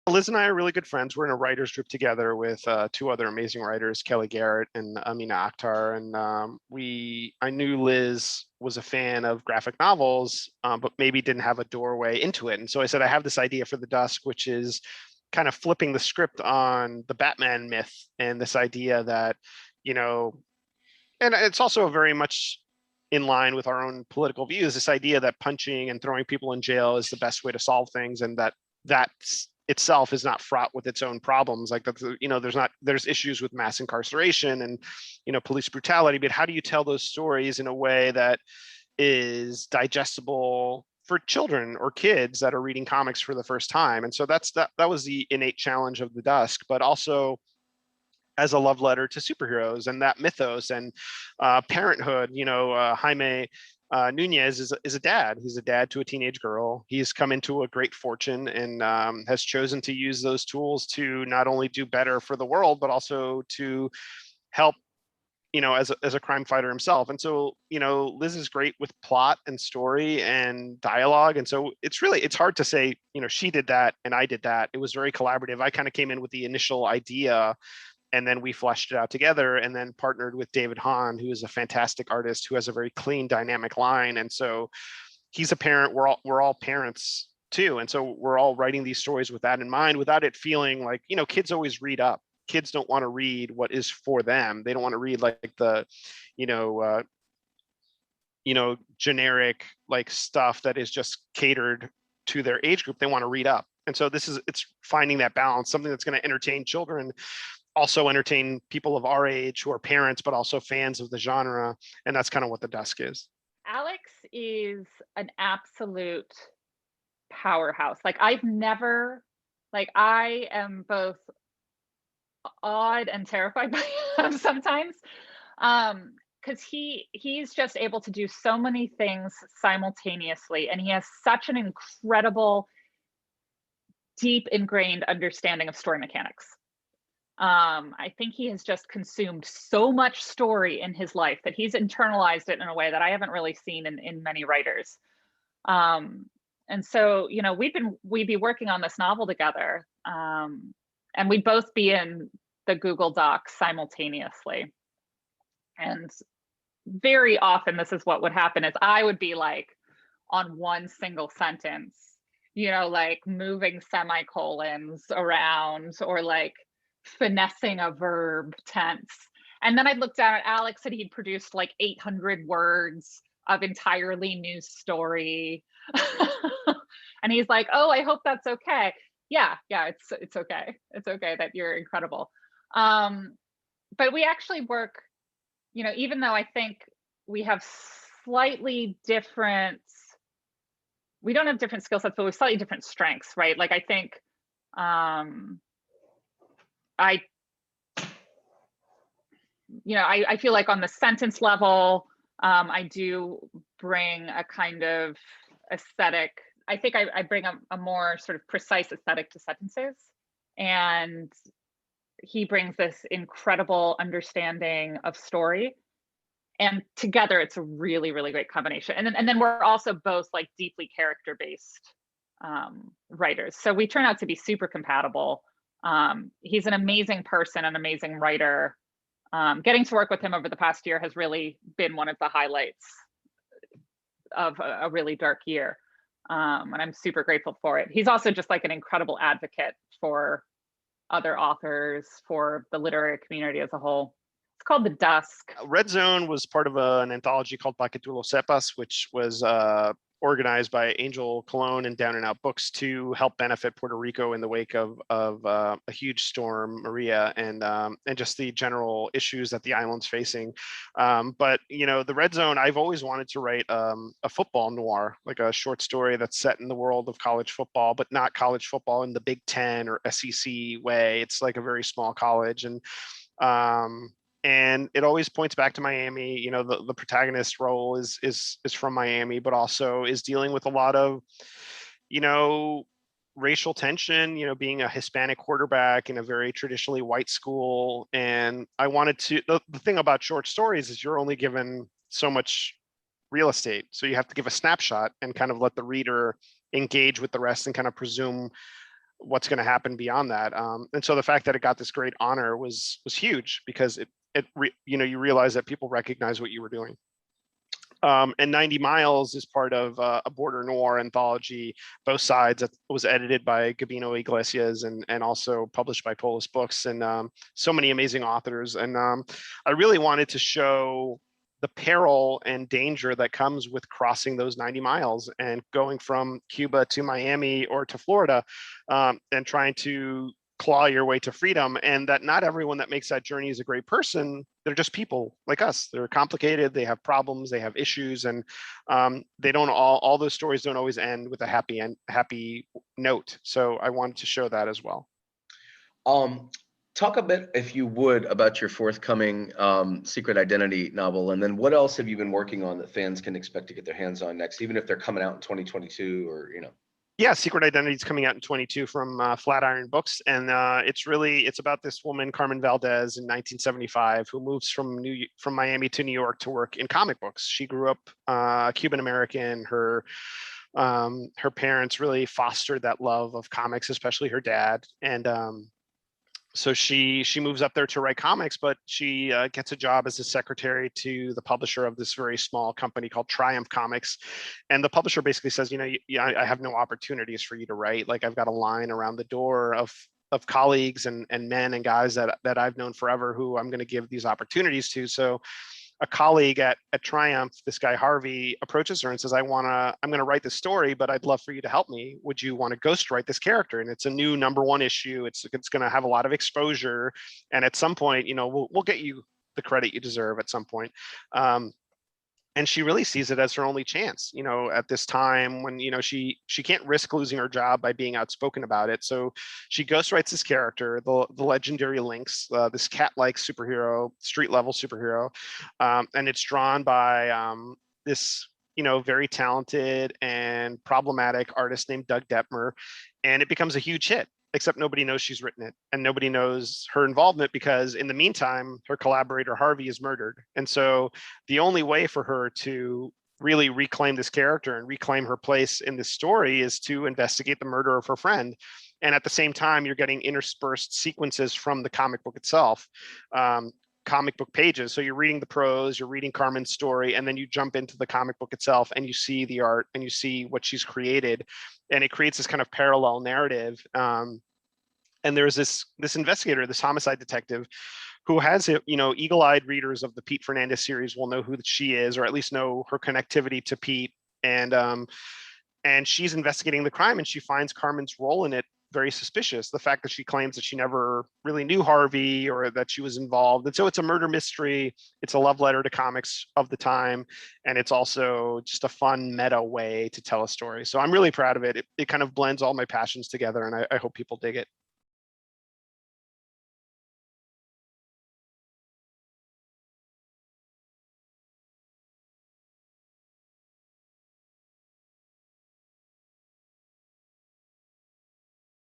Liz and I are really good friends. We're in a writers group together with two other amazing writers, Kelly Garrett and Amina Akhtar. And I knew Liz was a fan of graphic novels, but maybe didn't have a doorway into it. And so I said, I have this idea for the Dusk, which is kind of flipping the script on the Batman myth and this idea that, you know, and it's also very much in line with our own political views, this idea that punching and throwing people in jail is the best way to solve things, and that itself is not fraught with its own problems. Like that's, there's issues with mass incarceration and, police brutality, but how do you tell those stories in a way that is digestible for children or kids that are reading comics for the first time? And so that was the innate challenge of the Dusk, but also as a love letter to superheroes and that mythos and parenthood. Jaime Nunez is a dad. He's a dad to a teenage girl. He's come into a great fortune and has chosen to use those tools to not only do better for the world, but also to help, as a crime fighter himself. And so, Liz is great with plot and story and dialogue. And so it's hard to say, she did that and I did that. It was very collaborative. I kind of came in with the initial idea, and then we fleshed it out together, and then partnered with David Hahn, who is a fantastic artist who has a very clean, dynamic line. And so he's a parent. We're all parents too. And so we're all writing these stories with that in mind, without it feeling like, kids always read up. Kids don't want to read what is for them. They don't want to read like the, generic like stuff that is just catered to their age group. They want to read up. And so it's finding that balance, something that's going to entertain children, also entertain people of our age who are parents, but also fans of the genre. And that's kind of what the Dusk is. Alex is an absolute powerhouse. Like I am both awed and terrified by him sometimes. Because he's just able to do so many things simultaneously. And he has such an incredible, deep ingrained understanding of story mechanics. I think he has just consumed so much story in his life that he's internalized it in a way that I haven't really seen in many writers. And so, we'd be working on this novel together, and we'd both be in the Google Docs simultaneously. And very often this is what would happen is I would be like on one single sentence, like moving semicolons around or like finessing a verb tense. And then I'd look down at Alex and he'd produced like 800 words of entirely new story. And he's like, oh, I hope that's okay. Yeah, it's okay. It's okay that you're incredible. But we actually work, even though I think we have slightly different, we don't have different skill sets, but we have slightly different strengths, right? Like I think I feel like on the sentence level, I do bring a kind of aesthetic. I think I bring a more sort of precise aesthetic to sentences, and he brings this incredible understanding of story. And together, it's a really, really great combination. And then we're also both like deeply character-based writers, so we turn out to be super compatible. He's an amazing person, an amazing writer. Getting to work with him over the past year has really been one of the highlights of a really dark year. And I'm super grateful for it. He's also just like an incredible advocate for other authors, for the literary community as a whole. It's called The Dusk. Red Zone was part of an anthology called Pa Que Tu Lo Sepas, which was organized by Angel Cologne and Down and Out Books to help benefit Puerto Rico in the wake of a huge storm, Maria, and just the general issues that the island's facing. But the Red Zone, I've always wanted to write a football noir, like a short story that's set in the world of college football, but not college football in the Big Ten or SEC way. It's like a very small college, and it always points back to Miami. The protagonist role is from Miami, but also is dealing with a lot of, racial tension, being a Hispanic quarterback in a very traditionally white school. And I wanted to, the thing about short stories is you're only given so much real estate. So you have to give a snapshot and kind of let the reader engage with the rest and kind of presume what's going to happen beyond that. And so the fact that it got this great honor was huge, because you realize that people recognize what you were doing. And 90 Miles is part of a border noir anthology, Both Sides, that was edited by Gabino Iglesias and also published by Polis Books, and so many amazing authors. And I really wanted to show the peril and danger that comes with crossing those 90 miles and going from Cuba to Miami or to Florida, and trying to claw your way to freedom, and that not everyone that makes that journey is a great person. They're just people like us. They're complicated, they have problems, they have issues, and they don't all those stories don't always end with a happy note. So I wanted to show that as well. Talk a bit, if you would, about your forthcoming Secret Identity novel, and then what else have you been working on that fans can expect to get their hands on next, even if they're coming out in 2022 or, you know? Yeah, Secret Identity is coming out in 22 from Flatiron Books, and it's about this woman, Carmen Valdez, in 1975, who moves from Miami to New York to work in comic books. She grew up Cuban American. Her parents really fostered that love of comics, especially her dad, and so she moves up there to write comics, but she gets a job as a secretary to the publisher of this very small company called Triumph Comics. And the publisher basically says, I have no opportunities for you to write. Like, I've got a line around the door of colleagues and men and guys that I've known forever who I'm going to give these opportunities to. So a colleague at Triumph, this guy Harvey, approaches her and says, I'm going to write this story, but I'd love for you to help me. Would you want to ghostwrite this character? And it's a new #1 issue. It's going to have a lot of exposure, and at some point, we'll get you the credit you deserve at some point. And she really sees it as her only chance, at this time when, she can't risk losing her job by being outspoken about it. So she ghostwrites this character, the legendary Lynx, this cat-like superhero, street-level superhero. And it's drawn by this, very talented and problematic artist named Doug Detmer. And it becomes a huge hit, except nobody knows she's written it, and nobody knows her involvement, because in the meantime, her collaborator Harvey is murdered. And so the only way for her to really reclaim this character and reclaim her place in this story is to investigate the murder of her friend. And at the same time, you're getting interspersed sequences from the comic book itself. Comic book pages. So you're reading the prose, you're reading Carmen's story, and then you jump into the comic book itself and you see the art and you see what she's created. And it creates this kind of parallel narrative. And there's this investigator, this homicide detective, who has, eagle-eyed readers of the Pete Fernandez series will know who she is, or at least know her connectivity to Pete. And she's investigating the crime, and she finds Carmen's role in it very suspicious. The fact that she claims that she never really knew Harvey or that she was involved. And so it's a murder mystery. It's a love letter to comics of the time. And it's also just a fun meta way to tell a story. So I'm really proud of it. It kind of blends all my passions together, and I hope people dig it.